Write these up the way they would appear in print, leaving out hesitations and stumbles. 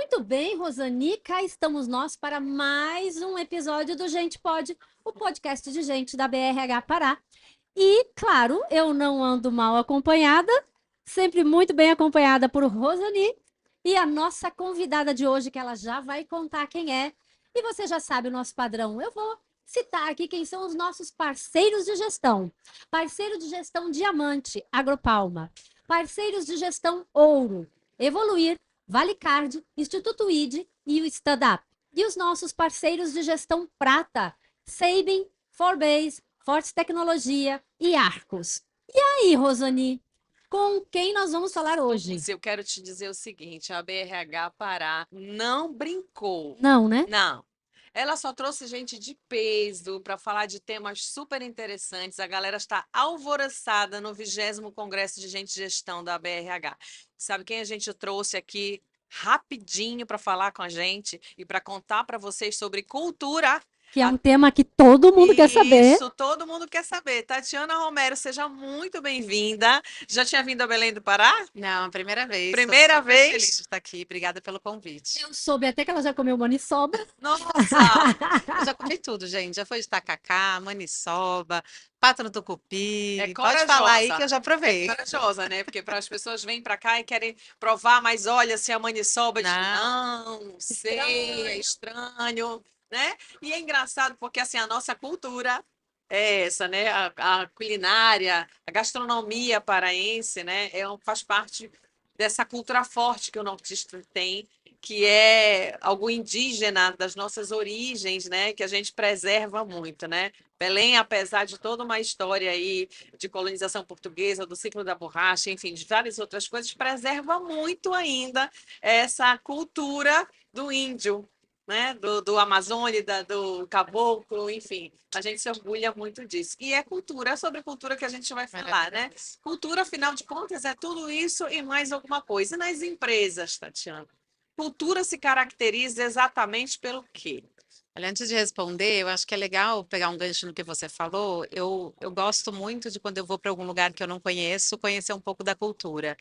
Muito bem, Rosani, cá estamos nós para mais um episódio do Gente Pode, o podcast de gente da BRH Pará. E, claro, eu não ando mal acompanhada, sempre muito bem acompanhada por Rosani e a nossa convidada de hoje, que ela já vai contar quem é. E você já sabe o nosso padrão. Eu vou citar aqui quem são os nossos parceiros de gestão. Parceiro de gestão Diamante, Agropalma. Parceiros de gestão Ouro, Evoluir, Valicard, Instituto ID e o Stand-up. E os nossos parceiros de gestão Prata, Sabin, Forbase, Forte Tecnologia e Arcos. E aí, Rosani, com quem nós vamos falar hoje? Eu quero te dizer o seguinte, a BRH Pará não brincou. Não, né? Não. Ela só trouxe gente de peso para falar de temas super interessantes. A galera está alvoroçada no 20º Congresso de Gente de Gestão da BRH. Sabe quem a gente trouxe aqui rapidinho para falar com a gente e para contar para vocês sobre cultura? Que é um tema que todo mundo quer saber. Isso, todo mundo quer saber. Tatiana Romero, seja muito bem-vinda. Já tinha vindo a Belém do Pará? Não, primeira vez. Tô Primeira super feliz vez? de estar aqui. Obrigada pelo convite. Eu soube até que ela já comeu maniçoba. Nossa! Eu já comi tudo, gente. Já foi de tacacá, maniçoba, pato no tucupi. É Pode falar aí corajosa. que eu já provei. Corajosa, né? Porque para as pessoas vêm para cá e querem provar, mas olha, se a maniçoba diz, Não. não sei, é estranho, né? E é engraçado porque assim a nossa cultura é essa, né? A culinária, a gastronomia paraense, né? Faz parte dessa cultura forte que o Nordeste tem, que é algo indígena das nossas origens, né? Que a gente preserva muito, né? Belém, apesar de toda uma história aí de colonização portuguesa, do ciclo da borracha, enfim, de várias outras coisas, preserva muito ainda essa cultura do índio, né? Do Amazônia, do caboclo, enfim, a gente se orgulha muito disso. E é cultura, é sobre cultura que a gente vai falar, né? Cultura, afinal de contas, é tudo isso e mais alguma coisa. E nas empresas, Tatiana? Cultura se caracteriza exatamente pelo quê? Olha, antes de responder, eu acho que é legal pegar um gancho no que você falou. Eu gosto muito de quando eu vou para algum lugar que eu não conheço, conhecer um pouco da cultura.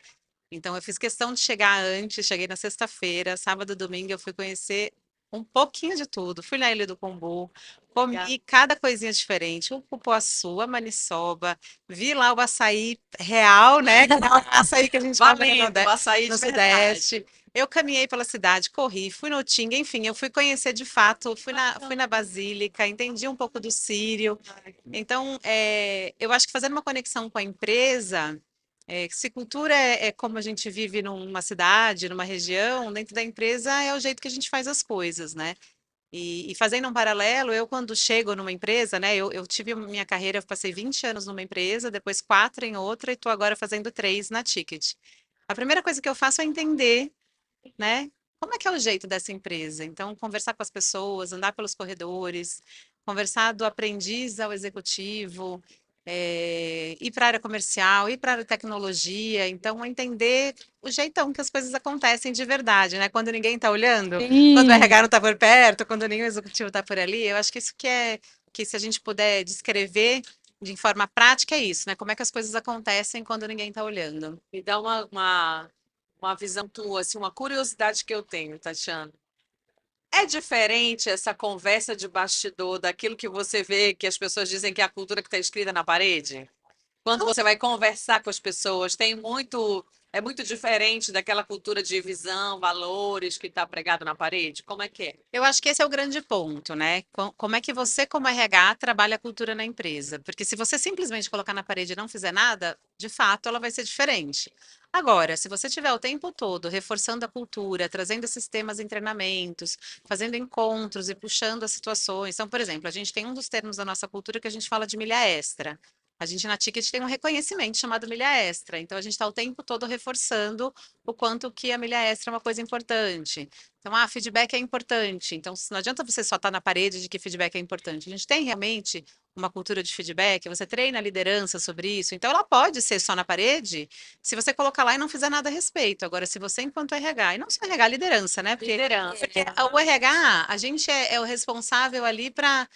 Então, eu fiz questão de chegar antes, cheguei na sexta-feira, sábado e domingo eu fui conhecer um pouquinho de tudo. Fui na Ilha do Combu, comi cada coisinha diferente, o cupuaçu, a maniçoba, vi lá o açaí real, né? Que não é o açaí que a gente come Valendo, açaí no de verdade. Sudeste. Eu caminhei pela cidade, corri, fui no Tinga, enfim, eu fui conhecer de fato, fui na Basílica, entendi um pouco do Sírio. Então, eu acho que fazendo uma conexão com a empresa, se cultura é como a gente vive numa cidade, numa região, dentro da empresa é o jeito que a gente faz as coisas, né? E fazendo um paralelo, eu quando chego numa empresa, né? Eu tive minha carreira, eu passei 20 anos numa empresa, depois 4 em outra, e estou agora fazendo 3 na Ticket. A primeira coisa que eu faço é entender, né? Como é que é o jeito dessa empresa? Então, conversar com as pessoas, andar pelos corredores, conversar do aprendiz ao executivo, ir para a área comercial, ir para a área de tecnologia. Então, entender o jeitão que as coisas acontecem de verdade, né? Quando ninguém está olhando, quando o Sim. RH não está por perto, quando nenhum executivo está por ali. Eu acho que isso que se a gente puder descrever de forma prática é isso, né? Como é que as coisas acontecem quando ninguém está olhando. Me dá uma visão tua, assim, uma curiosidade que eu tenho, Tatiana. É diferente essa conversa de bastidor daquilo que você vê que as pessoas dizem que é a cultura que está escrita na parede? Quando você vai conversar com as pessoas, é muito diferente daquela cultura de visão, valores que está pregado na parede? Como é que é? Eu acho que esse é o grande ponto, né? Como é que você, como RH, trabalha a cultura na empresa? Porque se você simplesmente colocar na parede e não fizer nada, de fato, ela vai ser diferente. Agora, se você tiver o tempo todo reforçando a cultura, trazendo esses temas em treinamentos, fazendo encontros e puxando as situações. Então, por exemplo, a gente tem um dos termos da nossa cultura que a gente fala de milha extra. A gente na Ticket tem um reconhecimento chamado milha extra. Então, a gente está o tempo todo reforçando o quanto que a milha extra é uma coisa importante. Então, feedback é importante. Então, não adianta você só estar na parede de que feedback é importante. A gente tem realmente uma cultura de feedback, você treina a liderança sobre isso. Então, ela pode ser só na parede se você colocar lá e não fizer nada a respeito. Agora, se você, enquanto RH, e não só RH, liderança, né? Liderança. Porque o RH, a gente é o responsável ali para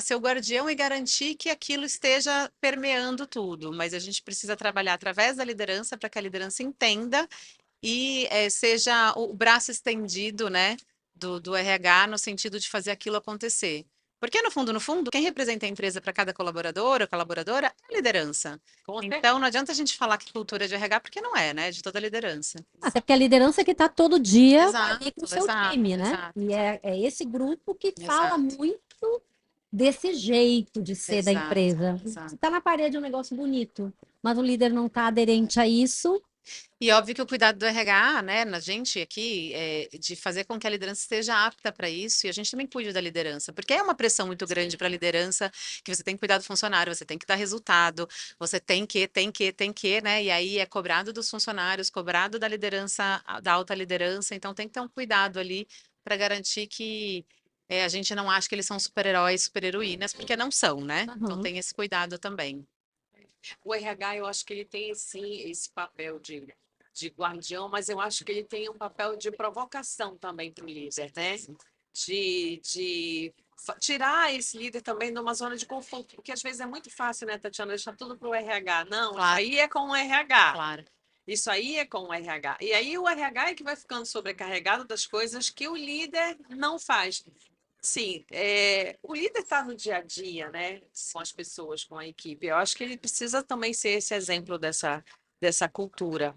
ser o guardião e garantir que aquilo esteja permeando tudo. Mas a gente precisa trabalhar através da liderança para que a liderança entenda e seja o braço estendido, né, do RH no sentido de fazer aquilo acontecer. Porque no fundo, quem representa a empresa para cada colaborador ou colaboradora é a liderança. Então, não adianta a gente falar que cultura é de RH, porque não é, né? É de toda a liderança. Até porque a liderança que está todo dia Exato, ali com o seu exato, time, né? exato, E é esse grupo que fala exato, muito desse jeito de ser da exato, empresa. exato. Está na parede um negócio bonito, mas o líder não está aderente a isso. E óbvio que o cuidado do RH, né, na gente aqui, é de fazer com que a liderança esteja apta para isso, e a gente também cuide da liderança, porque é uma pressão muito grande para a liderança, que você tem que cuidar do funcionário, você tem que dar resultado, você tem que, né, e aí é cobrado dos funcionários, cobrado da liderança, da alta liderança, então tem que ter um cuidado ali para garantir que a gente não acha que eles são super-heróis, super-heroínas, porque não são, né? Então Uhum. tem esse cuidado também. O RH, eu acho que ele tem, sim, esse papel de guardião, mas eu acho que ele tem um papel de provocação também para o líder, né? De tirar esse líder também de uma zona de conforto, porque às vezes é muito fácil, né, Tatiana, deixar tudo para o RH. Não, isso Claro, aí é com o RH. claro. Isso aí é com o RH. E aí o RH é que vai ficando sobrecarregado das coisas que o líder não faz. Sim, o líder está no dia a dia, né, com as pessoas, com a equipe. Eu acho que ele precisa também ser esse exemplo dessa cultura.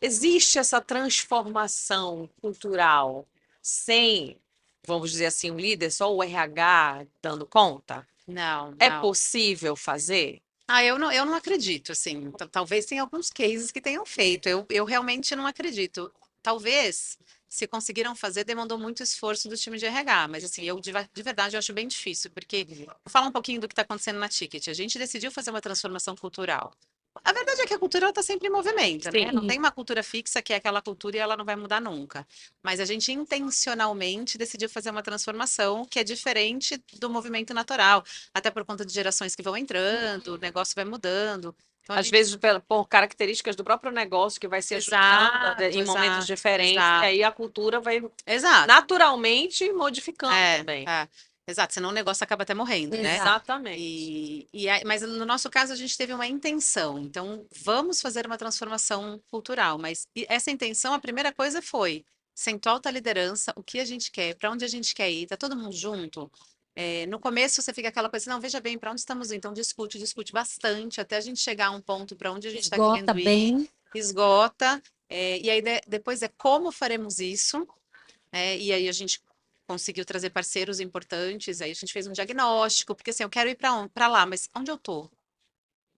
Existe essa transformação cultural sem, vamos dizer assim, um líder, só o RH dando conta? Não, É não. possível fazer? Eu não acredito, assim. Talvez tenha alguns cases que tenham feito. Eu realmente não acredito. Talvez, se conseguiram fazer, demandou muito esforço do time de RH. Mas, assim, de verdade eu acho bem difícil, porque vou falar um pouquinho do que está acontecendo na Ticket. A gente decidiu fazer uma transformação cultural. A verdade é que a cultura está sempre em movimento, né? Não Sim. tem uma cultura fixa que é aquela cultura e ela não vai mudar nunca. Mas a gente intencionalmente decidiu fazer uma transformação que é diferente do movimento natural, até por conta de gerações que vão entrando, o negócio vai mudando. Então a Às gente. vezes por características do próprio negócio que vai se ajustando Exato, em momentos exato, diferentes, e exato, aí a cultura vai exato. naturalmente modificando também. Exato, senão o negócio acaba até morrendo, né? Exato. Exatamente. Mas no nosso caso a gente teve uma intenção, então vamos fazer uma transformação cultural, mas essa intenção, a primeira coisa foi, sentou alta liderança, o que a gente quer, para onde a gente quer ir, tá todo mundo junto? No começo você fica aquela coisa, não, veja bem, para onde estamos indo? Então discute bastante, até a gente chegar a um ponto para onde a gente está Esgota querendo ir, bem. esgota, e aí depois é como faremos isso, e aí a gente conseguiu trazer parceiros importantes, aí a gente fez um diagnóstico, porque assim, eu quero ir para lá, mas onde eu tô?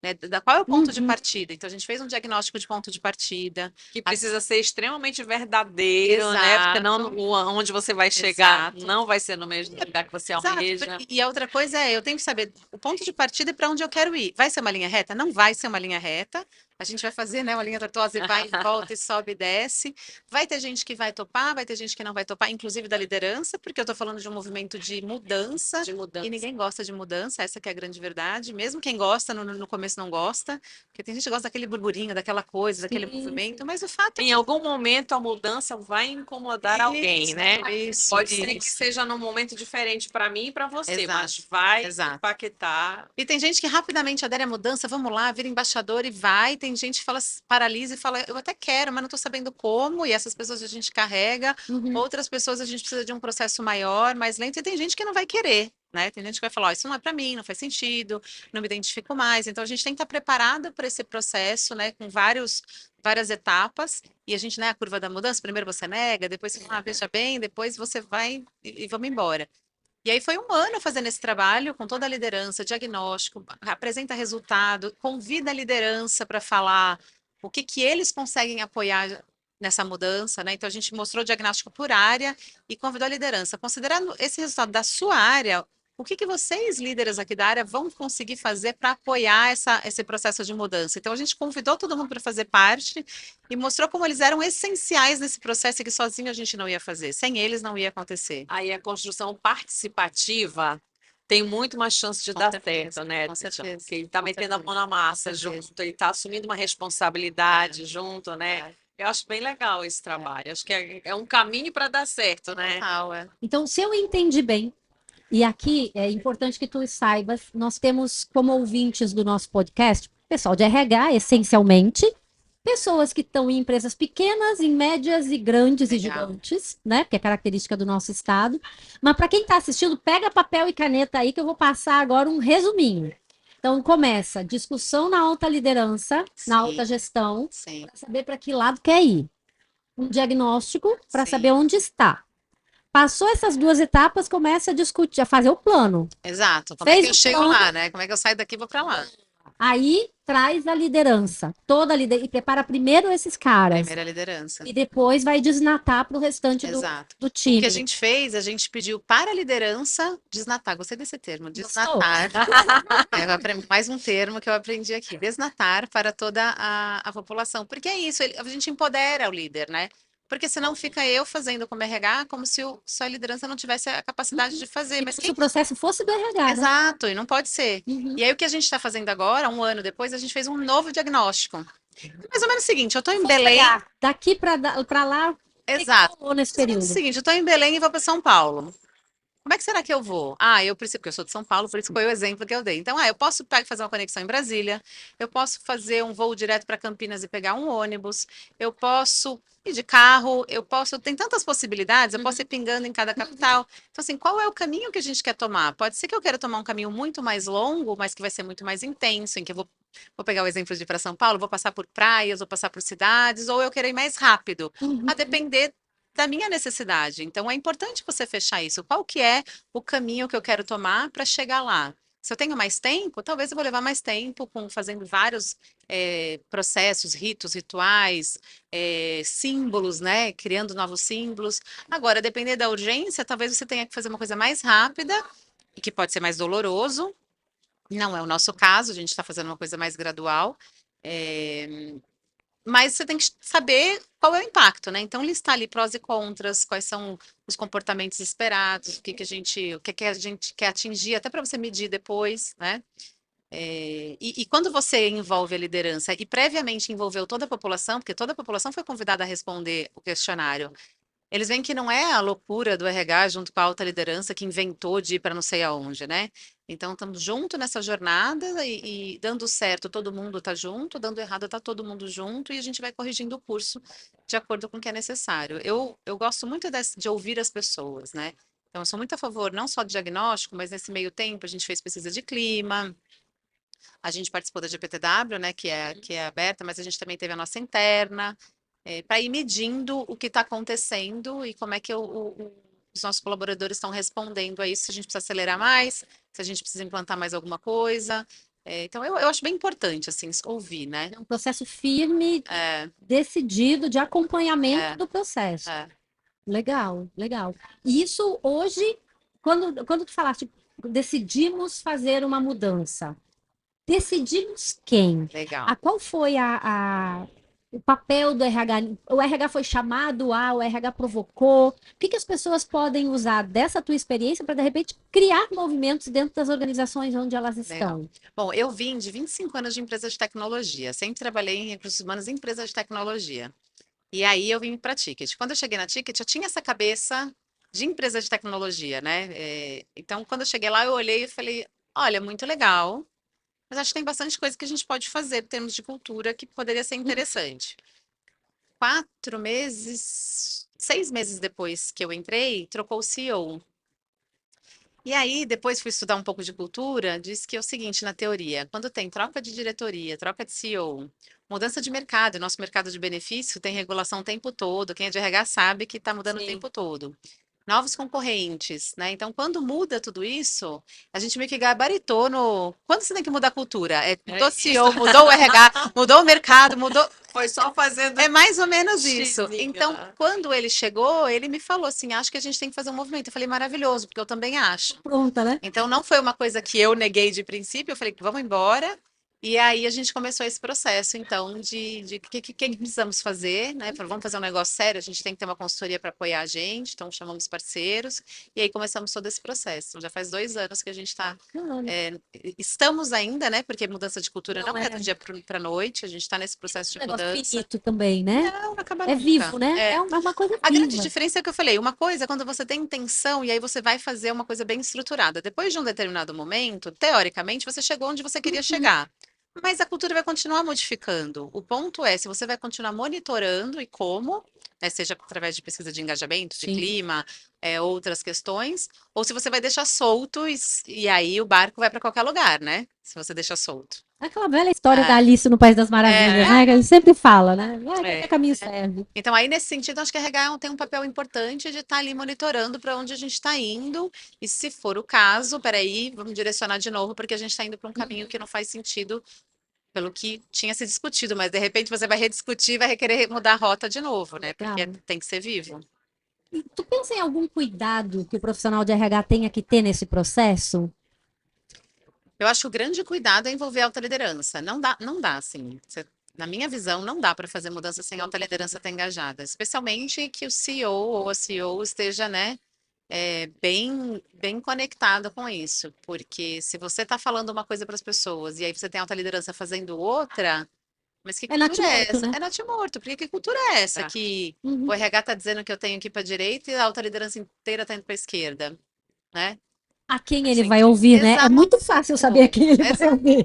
Né? Qual é o ponto de Uhum. partida? Então a gente fez um diagnóstico de ponto de partida. Que precisa ser extremamente verdadeiro, né? Porque não Exato, onde você vai chegar exato. não vai ser no mesmo lugar que você Exato. almeja. E a outra coisa eu tenho que saber o ponto de partida e para onde eu quero ir. Vai ser uma linha reta? Não vai ser uma linha reta. A gente vai fazer, né, uma linha tortuosa e vai e volta e sobe e desce. Vai ter gente que vai topar, vai ter gente que não vai topar, inclusive da liderança, porque eu estou falando de um movimento de mudança. De mudança. E ninguém gosta de mudança, essa que é a grande verdade. Mesmo quem gosta, no começo não gosta, porque tem gente que gosta daquele burburinho, daquela coisa, daquele Sim. movimento, mas o fato é Em que algum momento a mudança vai incomodar alguém, né? isso, Pode ser que isso. seja num momento diferente para mim e para você, Exato, mas vai exato. impactar. E tem gente que rapidamente adere à mudança, vamos lá, vira embaixador e vai. Tem gente que fala, paralisa e fala, eu até quero, mas não estou sabendo como. E essas pessoas a gente carrega. Uhum. Outras pessoas a gente precisa de um processo maior, mais lento. E tem gente que não vai querer, né? Tem gente que vai falar, isso não é para mim, não faz sentido, não me identifico mais. Então a gente tem que estar preparado para esse processo, né? Com várias etapas. E a gente, né, a curva da mudança, primeiro você nega, depois você fala, veja bem, depois você vai e vamos embora. E aí foi um ano fazendo esse trabalho com toda a liderança, diagnóstico, apresenta resultado, convida a liderança para falar o que eles conseguem apoiar nessa mudança, né? Então a gente mostrou o diagnóstico por área e convidou a liderança. Considerando esse resultado da sua área, o que vocês, líderes aqui da área, vão conseguir fazer para apoiar esse processo de mudança? Então a gente convidou todo mundo para fazer parte e mostrou como eles eram essenciais nesse processo e que sozinho a gente não ia fazer. Sem eles não ia acontecer. Aí a construção participativa tem muito mais chance de Com dar certeza, certo, né? com certeza, Porque ele está com metendo a certeza, mão na massa com certeza. junto, ele está assumindo uma responsabilidade junto, né? Eu acho bem legal esse trabalho. Acho que é um caminho para dar certo, né? Total, Então, se eu entendi bem, e aqui é importante que tu saibas, nós temos como ouvintes do nosso podcast, pessoal de RH, essencialmente, pessoas que estão em empresas pequenas, em médias e grandes e Legal. gigantes, né? Que é característica do nosso estado. Mas para quem está assistindo, pega papel e caneta aí que eu vou passar agora um resuminho. Então começa discussão na alta liderança, na alta Sim, gestão, sim, para saber para que lado quer ir. Um diagnóstico para sim. saber onde está. Passou essas duas etapas, começa a discutir, a fazer o plano. Exato. Como é Fez que eu o chego plano, lá, né? Como é que eu saio daqui e vou para lá? aí traz a liderança, toda a liderança, e prepara primeiro esses caras, Primeira liderança. e depois vai desnatar para o restante Exato. do O que a time. gente fez, a gente pediu para a liderança desnatar. Gostei desse termo, Gostou? desnatar. Mais um termo que eu aprendi aqui. Desnatar para toda a população. Porque é isso, a gente empodera o líder, né? Porque senão fica eu fazendo como RH, como se só a liderança não tivesse a capacidade de fazer. Mas Se quem o processo fosse do RH, né? Exato, e não pode ser. Uhum. E aí, o que a gente está fazendo agora, um ano depois, a gente fez um novo diagnóstico. Mais ou menos o seguinte: eu estou em Belém. Daqui para lá, o que Exato. rolou nesse Mais ou menos o período? seguinte: eu estou em Belém e vou para São Paulo. Como é que será que eu vou? Ah, eu preciso, porque eu sou de São Paulo, por isso foi o exemplo que eu dei. Então, eu posso fazer uma conexão em Brasília, eu posso fazer um voo direto para Campinas e pegar um ônibus, eu posso ir de carro, tem tantas possibilidades, eu posso ir pingando em cada capital. Então, assim, qual é o caminho que a gente quer tomar? Pode ser que eu queira tomar um caminho muito mais longo, mas que vai ser muito mais intenso, em que eu vou pegar o exemplo de ir para São Paulo, vou passar por praias, vou passar por cidades, ou eu quero ir mais rápido, a depender da minha necessidade. Então, é importante você fechar isso. Qual que é o caminho que eu quero tomar para chegar lá? Se eu tenho mais tempo, talvez eu vou levar mais tempo fazendo vários processos, ritos, rituais, símbolos, né? Criando novos símbolos. Agora, depender da urgência, talvez você tenha que fazer uma coisa mais rápida e que pode ser mais doloroso. Não é o nosso caso, a gente está fazendo uma coisa mais gradual. É, mas você tem que saber qual é o impacto, né? Então, listar ali prós e contras, quais são os comportamentos esperados, o que que a gente quer atingir, até para você medir depois, né? E quando você envolve a liderança e previamente envolveu toda a população, porque toda a população foi convidada a responder o questionário, eles veem que não é a loucura do RH junto com a alta liderança que inventou de ir para não sei aonde, né? Então, estamos junto nessa jornada e dando certo, todo mundo está junto, dando errado, está todo mundo junto e a gente vai corrigindo o curso de acordo com o que é necessário. Eu gosto muito de ouvir as pessoas, né? Então, eu sou muito a favor não só de diagnóstico, mas nesse meio tempo a gente fez pesquisa de clima, a gente participou da GPTW, né, que é aberta, mas a gente também teve a nossa interna, para ir medindo o que está acontecendo e como é que os nossos colaboradores estão respondendo a isso, se a gente precisa acelerar mais, se a gente precisa implantar mais alguma coisa. Então, eu acho bem importante, assim, ouvir, né? É um processo firme, É, decidido, de acompanhamento é, do processo. é. Legal, legal. E isso hoje, quando tu falaste, decidimos fazer uma mudança. Decidimos quem? Legal. Qual foi o papel do RH? O RH foi chamado o RH provocou? O que as pessoas podem usar dessa tua experiência para, de repente, criar movimentos dentro das organizações onde elas Legal. estão? Bom, eu vim de 25 anos de empresa de tecnologia. Sempre trabalhei em recursos humanos em empresas de tecnologia. E aí eu vim para a Ticket. Quando eu cheguei na Ticket, eu tinha essa cabeça de empresa de tecnologia, né? Então, quando eu cheguei lá, eu olhei e falei: olha, muito legal, mas acho que tem bastante coisa que a gente pode fazer em termos de cultura que poderia ser interessante. 6 meses depois que eu entrei, trocou o CEO. E aí, depois fui estudar um pouco de cultura, diz que é o seguinte, na teoria, quando tem troca de diretoria, troca de CEO, mudança de mercado, nosso mercado de benefício tem regulação o tempo todo, quem é de RH sabe que está mudando o Sim. tempo todo. Novos concorrentes, né? Então, quando muda tudo isso, a gente meio que gabaritou no. Quando você tem que mudar a cultura? Mudou o CEO, mudou o RH, mudou o mercado, mudou. Foi só fazendo É mais ou menos isso. xizinho Então, lá. quando ele chegou, ele me falou assim: acho que a gente tem que fazer um movimento. Eu falei: maravilhoso, porque eu também acho. Pronta, né? Então, não foi uma coisa que eu neguei de princípio, eu falei que vamos embora. E aí a gente começou esse processo, então, de o que precisamos fazer, né? Vamos fazer um negócio sério, a gente tem que ter uma consultoria para apoiar a gente, então chamamos parceiros, e aí começamos todo esse processo. Então, já faz 2 anos que a gente está. Estamos ainda, né? Porque mudança de cultura não é do dia para a noite, a gente está nesse processo de Negócio mudança. finito também, né? Não acaba É nunca. vivo, né? É uma coisa A grande viva. diferença é o que eu falei, uma coisa é quando você tem intenção e aí você vai fazer uma coisa bem estruturada. Depois de um determinado momento, teoricamente, você chegou onde você queria chegar. Mas a cultura vai continuar modificando. O ponto é, se você vai continuar monitorando e como, né, seja através de pesquisa de engajamento, de Sim. clima, outras questões, ou se você vai deixar solto e aí o barco vai para qualquer lugar, né? Se você deixar solto. Aquela velha história da É, Alice no País das Maravilhas, é, né? Que a gente sempre fala, né? Qualquer É. caminho serve. Então, aí, nesse sentido, acho que a RH tem um papel importante de estar ali monitorando para onde a gente está indo. E se for o caso, peraí, vamos direcionar de novo, porque a gente está indo para um caminho que não faz sentido pelo que tinha se discutido, mas de repente você vai rediscutir e vai querer mudar a rota de novo, né? Porque Legal. tem que ser vivo. E tu pensa em algum cuidado que o profissional de RH tenha que ter nesse processo? Eu acho que o grande cuidado é envolver a alta liderança. Não dá, assim. Na minha visão, não dá para fazer mudança sem a alta liderança estar engajada, especialmente que o CEO ou a CEO esteja, né, bem conectado com isso, porque se você está falando uma coisa para as pessoas e aí você tem alta liderança fazendo outra, mas que É cultura é natimorto, essa? né? É natimorto, porque que cultura é essa Tá. que Uhum. o RH está dizendo que eu tenho que ir para a direita e a alta liderança inteira está indo para a esquerda, né? A quem ele Assim, vai ouvir, né? É Exato. muito fácil saber a quem ele vai ouvir.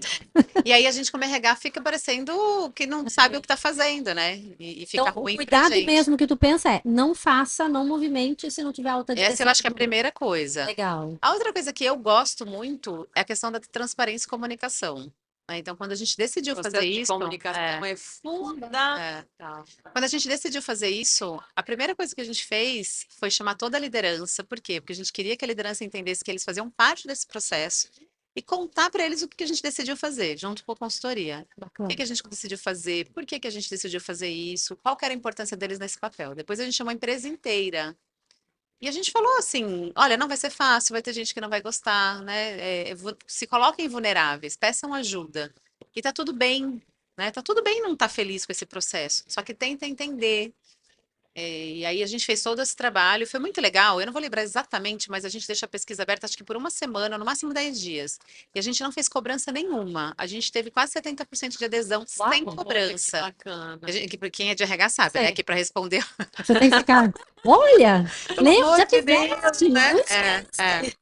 E aí a gente como RH fica parecendo que não sabe o que está fazendo, né? E fica Então, o ruim pra cuidado gente. mesmo que tu pensa é, não faça, não movimente se não tiver alta Essa eu direção. acho que é a primeira coisa. Legal. A outra coisa que eu gosto muito é a questão da transparência e comunicação, né? Então, quando a gente decidiu o fazer processo de isso, comunicação é fundamental. é, quando a gente decidiu fazer isso, a primeira coisa que a gente fez foi chamar toda a liderança. Por quê? Porque a gente queria que a liderança entendesse que eles faziam parte desse processo e contar para eles o que a gente decidiu fazer, junto com a consultoria. O Bacana. que a gente decidiu fazer? Por que a gente decidiu fazer isso? Qual que era a importância deles nesse papel? Depois a gente chamou a empresa inteira. E a gente falou assim: olha, não vai ser fácil, vai ter gente que não vai gostar, né? Se coloquem vulneráveis, peçam ajuda. E tá tudo bem, né? Tá tudo bem não estar feliz com esse processo. Só que tenta entender. E aí a gente fez todo esse trabalho, foi muito legal. Eu não vou lembrar exatamente, mas a gente deixa a pesquisa aberta, acho que por uma semana, no máximo 10 dias. E a gente não fez cobrança nenhuma. A gente teve quase 70% de adesão sem Uau. Olha que cobrança. bacana. Quem é de RH sabe, né? Sei. Que para responder, Você tem que ficar. Olha, pelo lembra, amor já de Deus, fizeste, né? não esquece.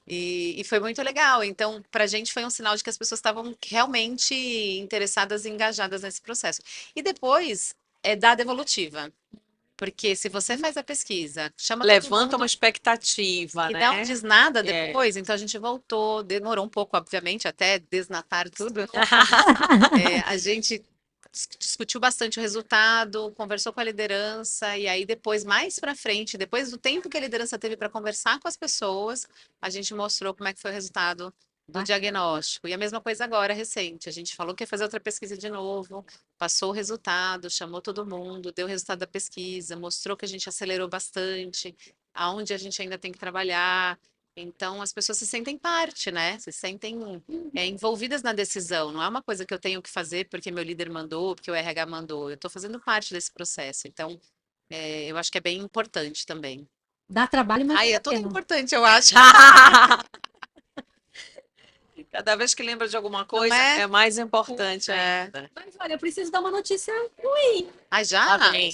E foi muito legal. Então, para a gente foi um sinal de que as pessoas estavam realmente interessadas e engajadas nesse processo. E depois é dar a devolutiva. Porque se você faz a pesquisa, chama todo Levanta uma mundo expectativa, e né? não diz nada É. depois, então a gente voltou, demorou um pouco, obviamente, até desnatar tudo. A gente discutiu bastante o resultado, conversou com a liderança, e aí depois, mais para frente, depois do tempo que a liderança teve para conversar com as pessoas, a gente mostrou como é que foi o resultado do diagnóstico. E a mesma coisa agora, recente. A gente falou que ia fazer outra pesquisa de novo, passou o resultado, chamou todo mundo, deu o resultado da pesquisa, mostrou que a gente acelerou bastante, aonde a gente ainda tem que trabalhar. Então, as pessoas se sentem parte, né? Se sentem envolvidas na decisão. Não é uma coisa que eu tenho que fazer porque meu líder mandou, porque o RH mandou. Eu estou fazendo parte desse processo. Então, eu acho que é bem importante também. Dá trabalho, mas Ai, vale é a tudo pena. importante, eu acho. Cada vez que lembra de alguma Não coisa, é? é mais importante É. ainda. Mas olha, eu preciso dar uma notícia ruim. Ai, já? Lá vem.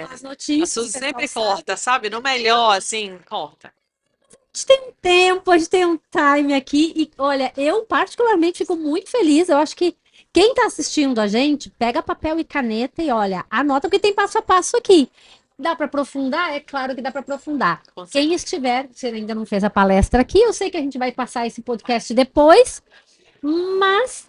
As A notícias, Suzy o pessoal sempre sabe. corta, sabe? No melhor, assim, corta. A gente tem um tempo, a gente tem um time aqui e olha, eu particularmente fico muito feliz. Eu acho que quem está assistindo a gente, pega papel e caneta e olha, anota porque tem passo a passo aqui. Dá para aprofundar? É claro que dá para aprofundar. Com Quem estiver, você ainda não fez a palestra aqui, eu sei que a gente vai passar esse podcast depois, mas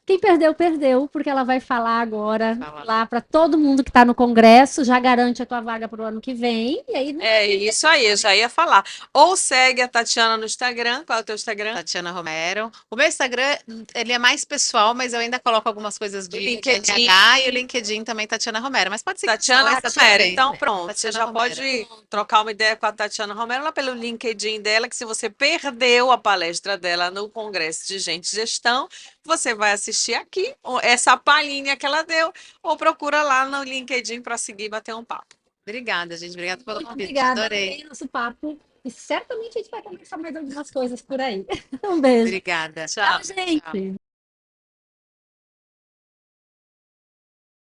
quem perdeu, perdeu, porque ela vai falar agora Fala. lá para todo mundo que está no congresso, já garante a tua vaga para o ano que vem. E aí, É isso aí, eu já ia falar. Ou segue a Tatiana no Instagram. Qual é o teu Instagram? Tatiana Romero. O meu Instagram, ele é mais pessoal, mas eu ainda coloco algumas coisas de LinkedIn. RH e o LinkedIn também, Tatiana Romero. Mas pode seguir Tatiana os dois, tá tudo Romero. bem. Então, pronto, Tatiana você já Romero. pode trocar uma ideia com a Tatiana Romero lá pelo LinkedIn dela, que se você perdeu a palestra dela no Congresso de Gente e Gestão, você vai assistir aqui essa palhinha que ela deu, ou procura lá no LinkedIn para seguir e bater um papo. Obrigada, gente. Obrigada pelo muito convite. obrigada. Adorei. Adorei nosso papo. E certamente a gente vai conversar mais algumas coisas por aí. Um beijo. Obrigada. Tchau. Tchau, gente.